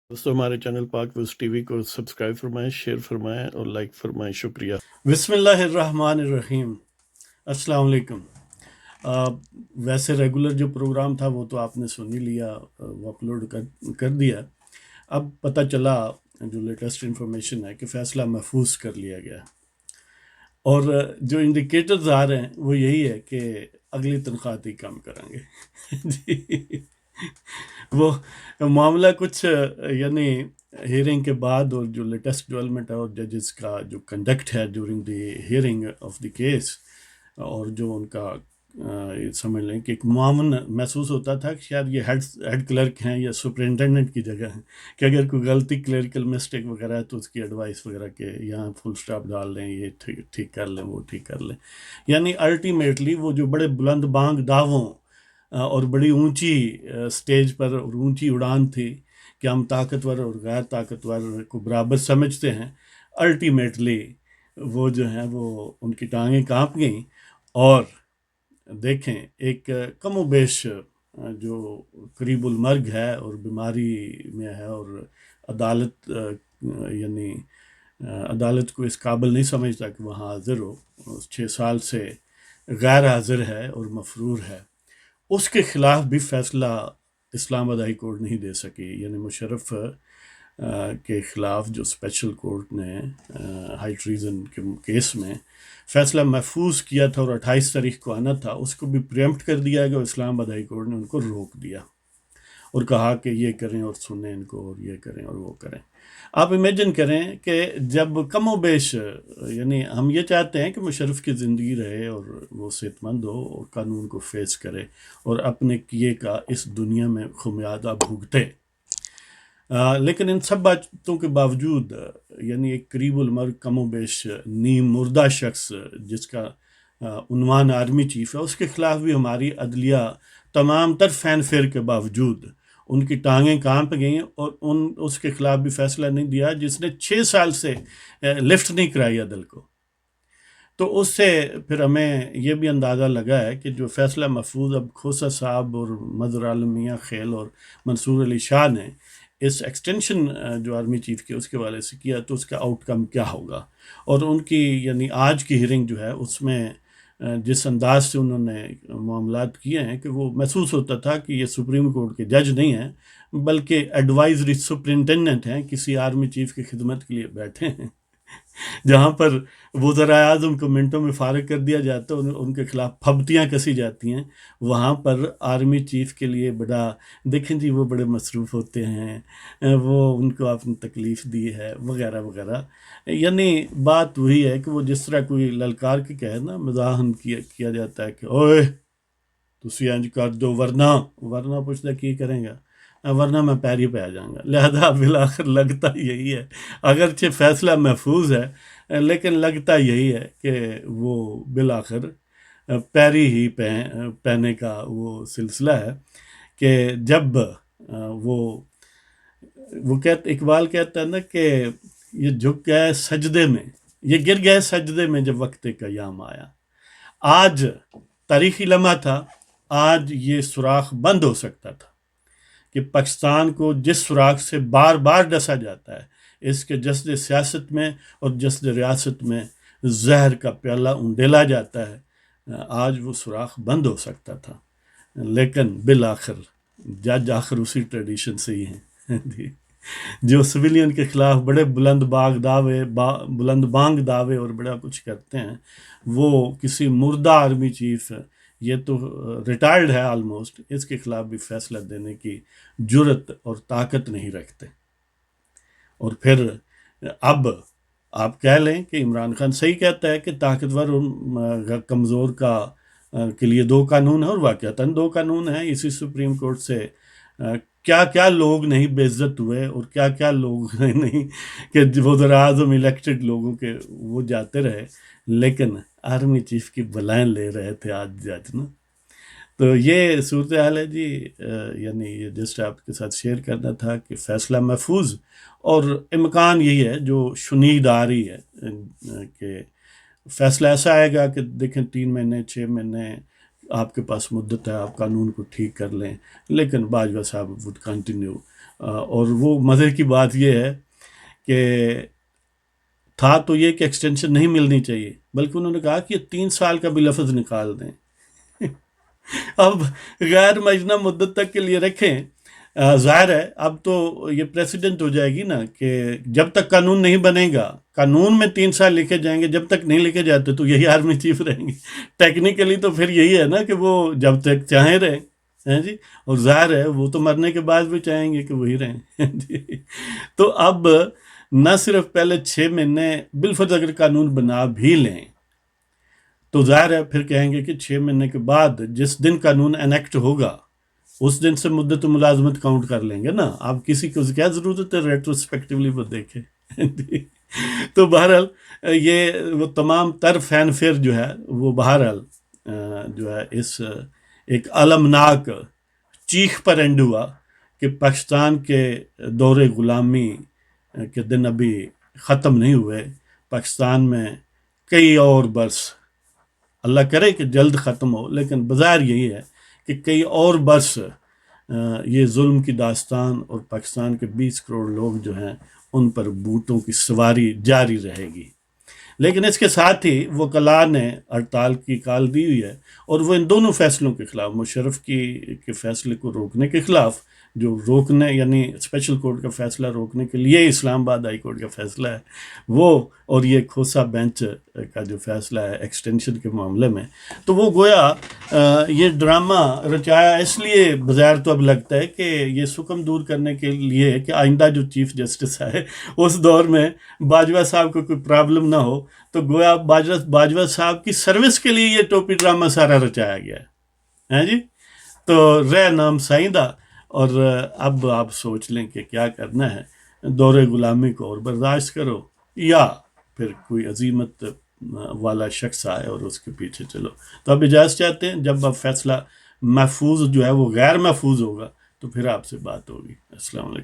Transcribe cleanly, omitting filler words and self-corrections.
दोस्तों हमारे चैनल पाक विज़ टीवी को सब्सक्राइब फरमाएं, शेयर फरमाएं और लाइक फरमाएं। शुक्रिया। बिस्मिल्लाहिर्रहमानिर्रहीम। अस्सलाम वालेकुम। वैसे रेगुलर जो प्रोग्राम था वो तो आपने सुन ही लिया, वो अपलोड कर दिया। अब पता चला, जो लेटेस्ट इंफॉर्मेशन है कि फ़ैसला महफूज कर लिया गया और जो इंडिकेटर्स आ रहे हैं वो यही है कि अगली तनख्वाह ही कम करेंगे। जी, वो मामला कुछ यानी हियरिंग के बाद और जो लेटेस्ट डेवलपमेंट है और जजेस का जो कंडक्ट है during the hearing of the case, और जो उनका ये समझ लें कि एक मुआवन महसूस होता था कि शायद ये हेड क्लर्क हैं या सुपरिटेंडेंट की जगह हैं, कि अगर कोई गलती क्लरिकल मिस्टेक वगैरह है तो उसकी एडवाइस वगैरह के यहाँ फुल स्टॉप डाल लें, ये ठीक कर लें, वो ठीक कर लें। यानी अल्टीमेटली वो जो बड़े बुलंद बांग दावों और बड़ी ऊंची स्टेज पर और ऊंची उड़ान थी कि हम ताकतवर और गैर ताकतवर को बराबर समझते हैं, अल्टीमेटली वो जो है वो उनकी टांगें कांप गईं। और देखें, एक कम बेश जो करीबुल मर्ग है और बीमारी में है और अदालत यानी अदालत को इस काबिल नहीं समझता कि वहाँ हाजिर हो, 6 साल से गैर हाजिर है और मफरूर है, उसके ख़िलाफ़ भी फ़ैसला इस्लामाबाद हाई कोर्ट नहीं दे सकी। यानी मुशर्रफ के ख़िलाफ़ जो स्पेशल कोर्ट ने हाई ट्रीज़न के केस में फ़ैसला महफूज किया था और 28 तारीख को आना था, उसको भी प्रिएम्प्ट कर दिया गया। इस्लामाबाद हाई कोर्ट ने उनको रोक दिया और कहा कि ये करें और सुनें इनको, और ये करें और वो करें। आप इमेजिन करें कि जब कम बेश यानी हम ये चाहते हैं कि मुशर्रफ की ज़िंदगी रहे और वो सेहतमंद हो और कानून को फेस करे और अपने किए का इस दुनिया में खुमियादा भुगते, लेकिन इन सब बातों के बावजूद यानी एक करीबुल मर्ग कम बेश नीम मुर्दा शख्स जिसका उन्वान आर्मी चीफ है, उसके ख़िलाफ़ भी हमारी अदलिया तमाम तर फैनफेर के बावजूद उनकी टांगें कांप गई और उसके ख़िलाफ़ भी फ़ैसला नहीं दिया, जिसने 6 साल से लिफ्ट नहीं कराई अदल को। तो उससे फिर हमें ये भी अंदाज़ा लगा है कि जो फ़ैसला महफूज अब खोसा साहब और मज़हर आलम मियां खेल और मंसूर अली शाह ने इस एक्सटेंशन जो आर्मी चीफ के उसके वाले से किया, तो उसका आउटकम क्या होगा। और उनकी यानी आज की हियरिंग जो है उसमें जिस अंदाज से उन्होंने मामलात किए हैं कि वो महसूस होता था कि ये सुप्रीम कोर्ट के जज नहीं हैं, बल्कि एडवाइजरी सुपरिटेंडेंट हैं, किसी आर्मी चीफ की खिदमत के लिए बैठे हैं। जहाँ पर वज़राए आज़म को मिनटों में फारिग कर दिया जाता है, उनके खिलाफ फब्तियाँ कसी जाती हैं, वहाँ पर आर्मी चीफ के लिए बड़ा देखें जी वो बड़े मसरूफ़ होते हैं, वो उनको आपने तकलीफ़ दी है वगैरह वगैरह। यानी बात वही है कि वो जिस तरह कोई ललकार के कहे ना, मज़ाहन किया जाता है कि ओए तुसी इंज कर दो वरना पुछदा की करेंगे, वरना मैं पैरी पे आ जाऊंगा। लिहाजा बिल आखिर लगता यही है, अगरचे फ़ैसला महफूज है लेकिन लगता यही है कि वो बिल आखिर पैरी ही पहने का वो सिलसिला है कि जब वो कहते, इकबाल कहता है ना कि ये झुक गए सजदे में, ये गिर गए सजदे में जब वक्त क़याम आया। आज तारीखी लम्हा था, आज ये सुराख बंद हो सकता था कि पाकिस्तान को जिस सुराख से बार बार डसा जाता है, इसके जस्द सियासत में और जस्द रियासत में जहर का प्याला उंडेला जाता है, आज वो सुराख बंद हो सकता था। लेकिन बिल आखिर जज आखिर उसी ट्रेडिशन से ही हैं जो सिविलियन के ख़िलाफ़ बड़े बुलंद बांग दावे और बड़ा कुछ करते हैं, वो किसी मुर्दा आर्मी चीफ, ये तो रिटायर्ड है ऑलमोस्ट, इसके ख़िलाफ़ भी फ़ैसला देने की जुर्रत और ताकत नहीं रखते। और फिर अब आप कह लें कि इमरान खान सही कहता है कि ताकतवर और कमज़ोर के लिए 2 कानून है, और वाक़अतन 2 कानून हैं। इसी सुप्रीम कोर्ट से क्या क्या लोग नहीं बेइज्जत हुए और क्या क्या लोग नहीं कि वज़ीर आज़म इलेक्टेड लोगों के वो जाते रहे, लेकिन आर्मी चीफ की बलाएं ले रहे थे आज जज ना। तो ये सूरत हाल है जी। यानी ये जस्ट आपके साथ शेयर करना था कि फ़ैसला महफूज और इम्कान यही है जो शुनीद आ रही है कि फ़ैसला ऐसा आएगा कि देखें 3 महीने 6 महीने आपके पास मुद्दत है, आप कानून को ठीक कर लें, लेकिन बाजवा साहब वुड कंटिन्यू اور وہ مزے کی بات یہ ہے کہ تھا تو یہ کہ ایکسٹینشن نہیں ملنی چاہیے، بلکہ انہوں نے کہا کہ یہ 3 سال کا بھی لفظ نکال دیں۔ اب غیر معینہ مدت تک کے لیے رکھیں، ظاہر ہے اب تو یہ پریسیڈنٹ ہو جائے گی نا کہ جب تک قانون نہیں بنے گا، قانون میں 3 سال لکھے جائیں گے، جب تک نہیں لکھے جاتے تو یہی آرمی چیف رہیں گے۔ ٹیکنیکلی تو پھر یہی ہے نا کہ وہ جب تک چاہیں رہیں، ہیں جی، اور ظاہر ہے وہ تو مرنے کے بعد بھی چاہیں گے کہ وہی رہیں جی۔ تو اب نہ صرف پہلے 6 مہینے بالفرض اگر قانون بنا بھی لیں تو ظاہر ہے پھر کہیں گے کہ 6 مہینے کے بعد جس دن قانون انیکٹ ہوگا اس دن سے مدت ملازمت کاؤنٹ کر لیں گے نا۔ آپ کسی کو کیا ضرورت ہے ریٹروسپیکٹیولی وہ دیکھیں تو بہرحال یہ وہ تمام تر فین فیئر جو ہے وہ بہرحال جو ہے اس ایک المناک چیخ پر اینڈ ہوا کہ پاکستان کے دور غلامی کے دن ابھی ختم نہیں ہوئے، پاکستان میں کئی اور برس، اللہ کرے کہ جلد ختم ہو، لیکن بظاہر یہی ہے کہ کئی اور برس یہ ظلم کی داستان اور پاکستان کے 20 کروڑ لوگ جو ہیں ان پر بوٹوں کی سواری جاری رہے گی۔ لیکن اس کے ساتھ ہی وکلاء نے ہڑتال کی کال دی ہوئی ہے، اور وہ ان دونوں فیصلوں کے خلاف، مشرف کے فیصلے کو روکنے کے خلاف، جو روکنے یعنی اسپیشل کورٹ کا فیصلہ روکنے کے لیے اسلام آباد ہائی کورٹ کا فیصلہ ہے وہ، اور یہ کھوسا بینچ کا جو فیصلہ ہے ایکسٹینشن کے معاملے میں، تو وہ گویا یہ ڈرامہ رچایا اس لیے بظاہر تو اب لگتا ہے کہ یہ سکم دور کرنے کے لیے کہ آئندہ جو چیف جسٹس ہے اس دور میں باجوہ صاحب کو کوئی پرابلم نہ ہو، تو گویا باجوہ صاحب کی سروس کے لیے یہ ٹوپی ڈرامہ سارا رچایا گیا ہے جی۔ تو رہ نام سائندہ، اور اب آپ سوچ لیں کہ کیا کرنا ہے، دور غلامی کو اور برداشت کرو یا پھر کوئی عظیمت والا شخص آئے اور اس کے پیچھے چلو۔ تو اب اجازت چاہتے ہیں، جب اب فیصلہ محفوظ جو ہے وہ غیر محفوظ ہوگا تو پھر آپ سے بات ہوگی۔ السلام علیکم۔